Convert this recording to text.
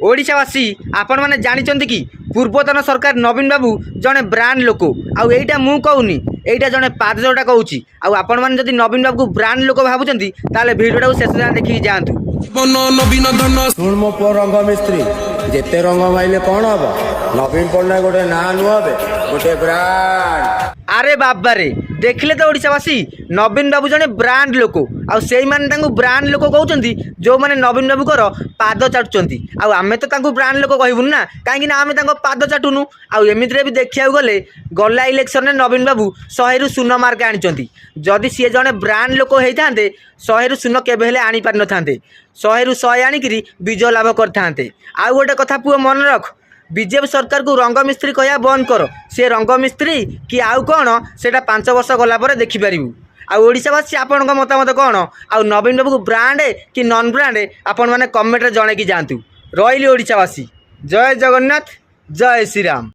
ओडिशावासी आपण मैंने जानते कि पूर्वतन सरकार नवीन बाबू जड़े ब्रांड लोक आईटा मु कहूनी एटा जड़े पादटा कहूँ आपण मैंने जब नवीन बाबू को ब्रांड लोक भावुंट ताले भिडियो शेष जाए देखिए जातु। शुण मो पुओ रंग मिस्त्री जेते रंग माइले कौन हम नवीन पट्टनायक गोटे ना नुहे गोटे ब्रांड। अरे बाबा रे देखले तो ओडिशावासी नवीन बाबू जड़े ब्रांड लोक आई ब्रांड लोक कहते जो मैंने नवीन बाबू को पाद चाटुंट आमे तो ब्रांड लोक कहबुन ना कहीं आम पाद चाटुनु आमती भी देखा गले गला इलेक्शन में नवीन बाबू 100 रु 0 मार्क आनी जदि सी जड़े ब्रांड लोक होता 100 रु 0 केवे आनी पारि न था 100 रु 100 आणिक विजय लाभ करते। आउ गोटे कथा पुओ मन रख बीजेपी सरकार को रंग मिस्त्री कहया बंद कर सी रंग मिस्त्री कि आउ कौन से 5 वर्ष गलापर देखिपर। आशावासी आपण मतामत कौन आउ नवीन बाबू को ब्रांड कि नॉन ब्रांड आपण मैंने कमेंट जन की जातु। रही ओडिशावासी जय जगन्नाथ जय श्रीराम।